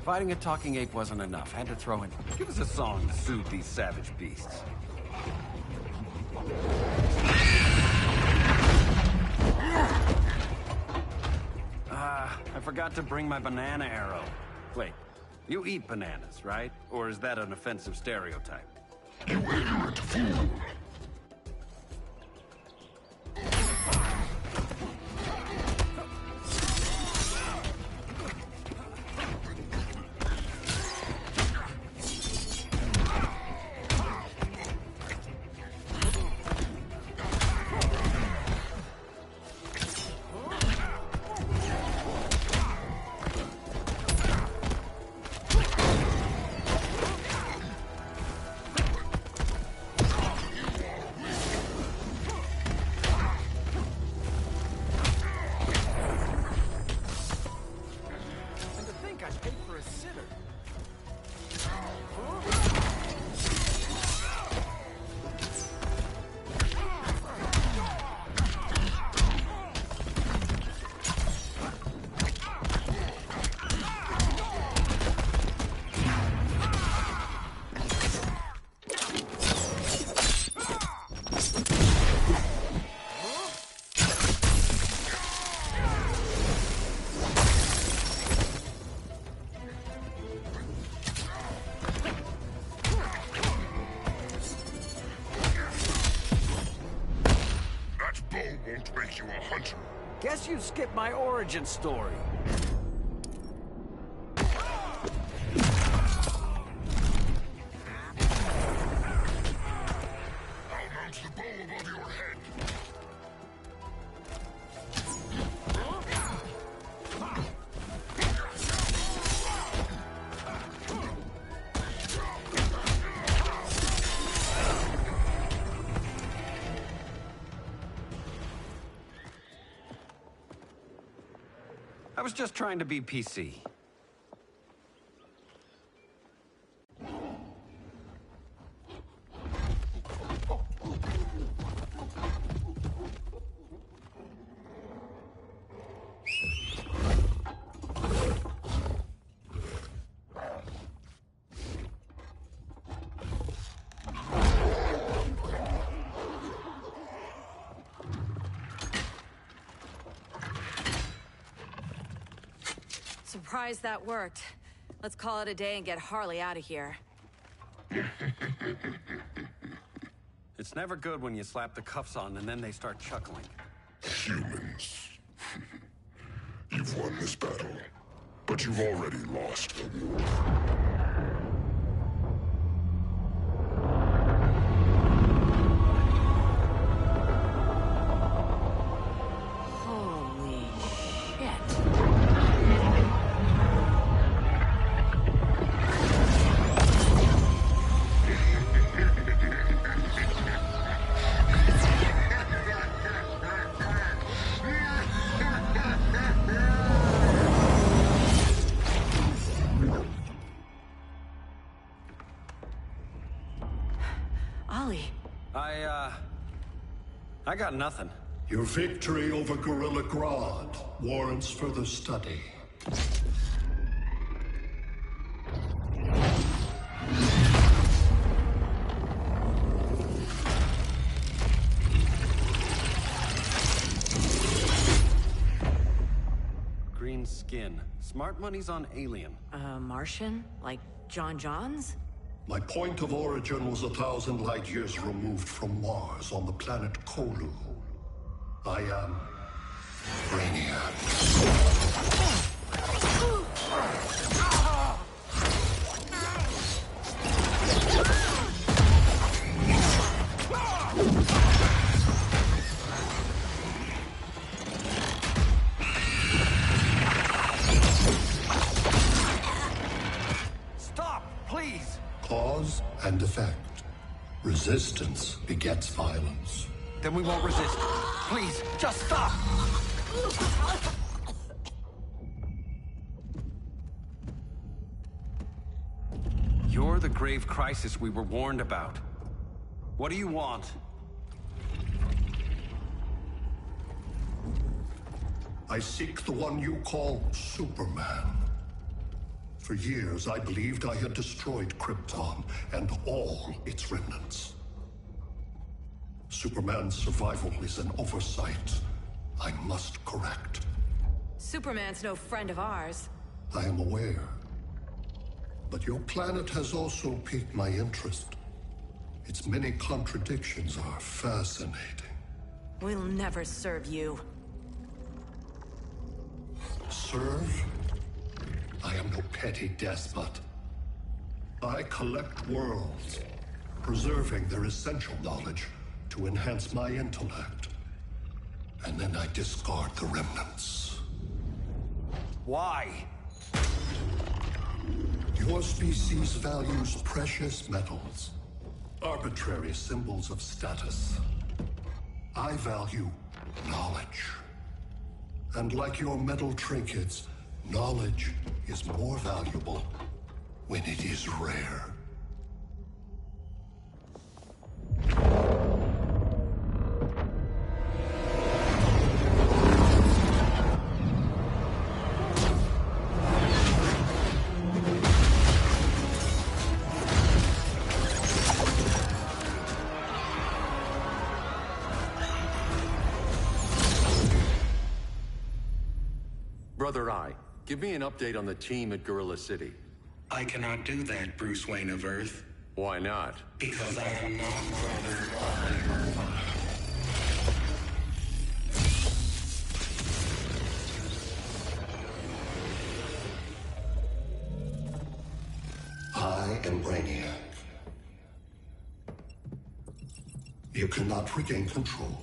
Fighting a talking ape wasn't enough. Had to throw in. Give us a song to soothe these savage beasts. I forgot to bring my banana arrow. Wait, you eat bananas, right? Or is that an offensive stereotype? You ignorant fool! Won't make you a hunter. Guess you skipped my origin story. I'll mount the bow above your head. I was just trying to be PC. Surprised that worked. Let's call it a day and get Harley out of here. It's never good when you slap the cuffs on and then they start chuckling. Humans. You've You've won this battle, but you've already lost the war. I got nothing. Your victory over Gorilla Grodd warrants further study. Green skin. Smart money's on alien. Martian? Like John Johns? My point of origin was 1,000 light years removed from Mars on the planet Kolu. I am Brainiac. Stop, please! Cause and effect. Resistance begets violence. Then we won't resist. Please, just stop! You're the grave crisis we were warned about. What do you want? I seek the one you call Superman. For years, I believed I had destroyed Krypton and all its remnants. Superman's survival is an oversight I must correct. Superman's no friend of ours. I am aware. But your planet has also piqued my interest. Its many contradictions are fascinating. We'll never serve you. Serve? I am no petty despot. I collect worlds, preserving their essential knowledge to enhance my intellect. And then I discard the remnants. Why? Your species values precious metals, arbitrary symbols of status. I value knowledge. And like your metal trinkets, knowledge is more valuable when it is rare. Brother Eye, give me an update on the team at Gorilla City. I cannot do that, Bruce Wayne of Earth. Why not? Because I am not Brother Eye. I am Brainiac. You cannot regain control.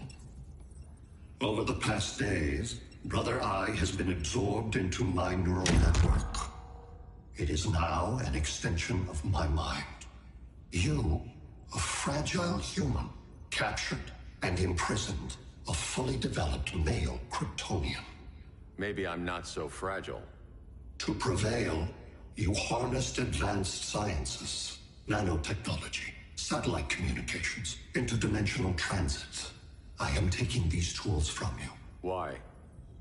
Over the past days, Brother Eye has been absorbed into my neural network. It is now an extension of my mind. You, a fragile human, captured and imprisoned a fully developed male Kryptonian. Maybe I'm not so fragile. To prevail, you harnessed advanced sciences, nanotechnology, satellite communications, interdimensional transit. I am taking these tools from you. Why?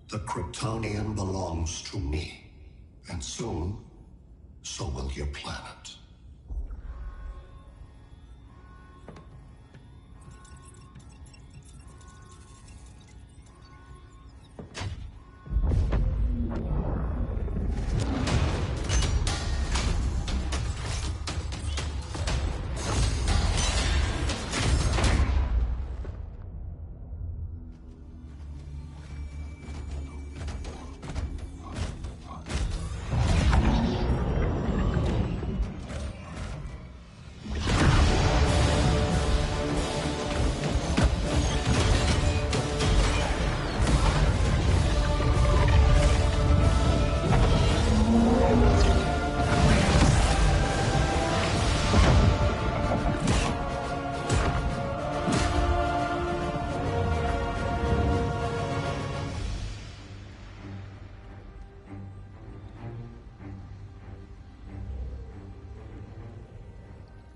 The Kryptonian belongs to me. And soon, so will your planet.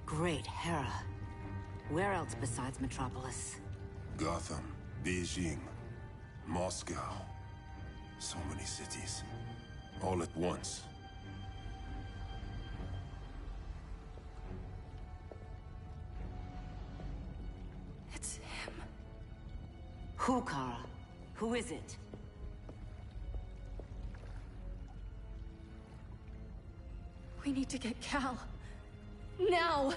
Great Hera. Where else besides Metropolis? Gotham, Beijing, Moscow. So many cities. All at once. It's him. Who, Kara? Who is it? We need to get Cal. Now!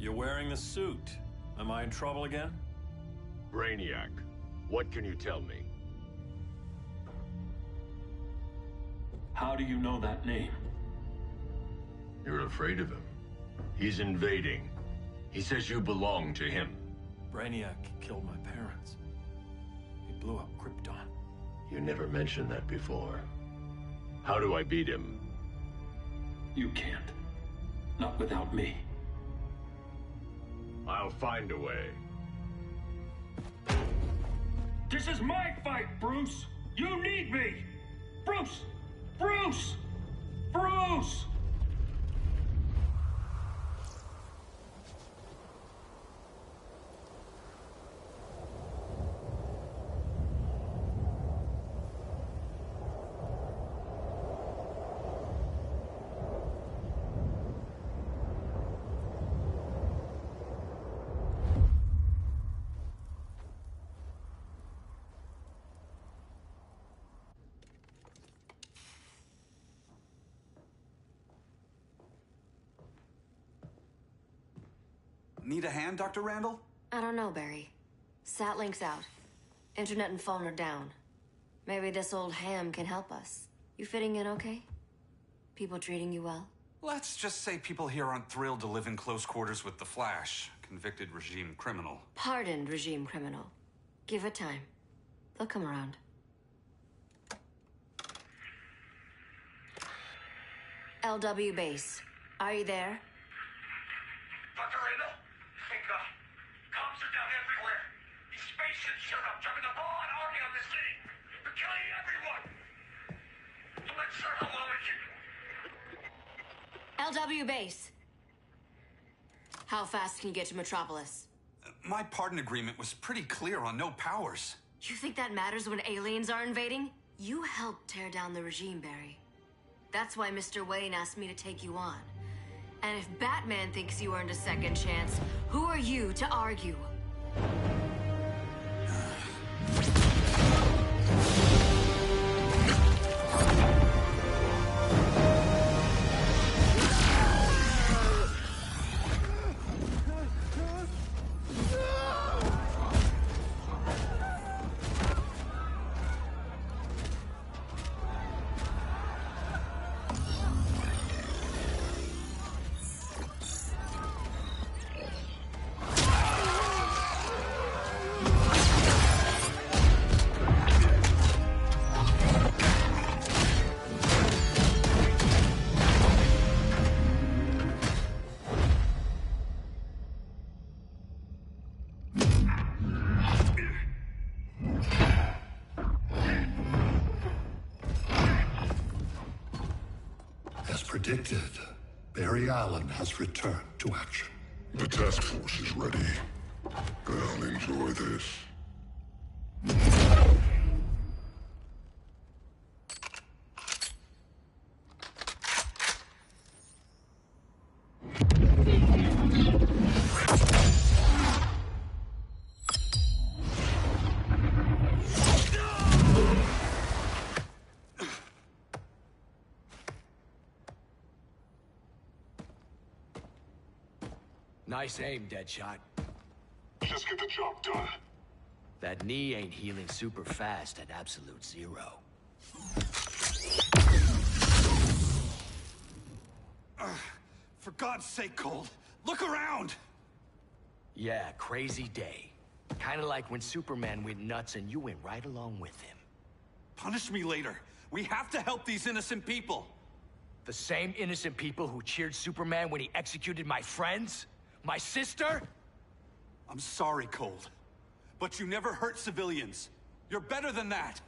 You're wearing the suit. Am I in trouble again? Brainiac, what can you tell me? How do you know that name? You're afraid of him. He's invading. He says you belong to him. Brainiac killed my parents. He blew up Krypton. You never mentioned that before. How do I beat him? You can't. Not without me. I'll find a way. This is my fight, Bruce! You need me! Bruce! Bruce! Bruce! Need a hand, Dr. Randall? I don't know, Barry. Sat link's out. Internet and phone are down. Maybe this old ham can help us. You fitting in okay? People treating you well? Let's just say people here aren't thrilled to live in close quarters with the Flash, convicted regime criminal. Pardoned regime criminal. Give it time. They'll come around. LW base. Are you there? Dr. Randall? Thank God. Comms are down everywhere. These spaceships showed up, driving a broad army on the city. They're killing everyone. I'm not sure how long it can... LW base. How fast can you get to Metropolis? My pardon agreement was pretty clear on no powers. You think that matters when aliens are invading? You helped tear down the regime, Barry. That's why Mr. Wayne asked me to take you on. And if Batman thinks you earned a second chance, who are you to argue? Predicted, Barry Allen has returned to action. The task force is ready. I'll enjoy this. Nice aim, Deadshot. Just get the job done. That knee ain't healing super fast at absolute zero. For God's sake, Cold, look around! Yeah, crazy day. Kinda like when Superman went nuts and you went right along with him. Punish me later. We have to help these innocent people. The same innocent people who cheered Superman when he executed my friends? My sister? I'm sorry, Cold. But you never hurt civilians. You're better than that.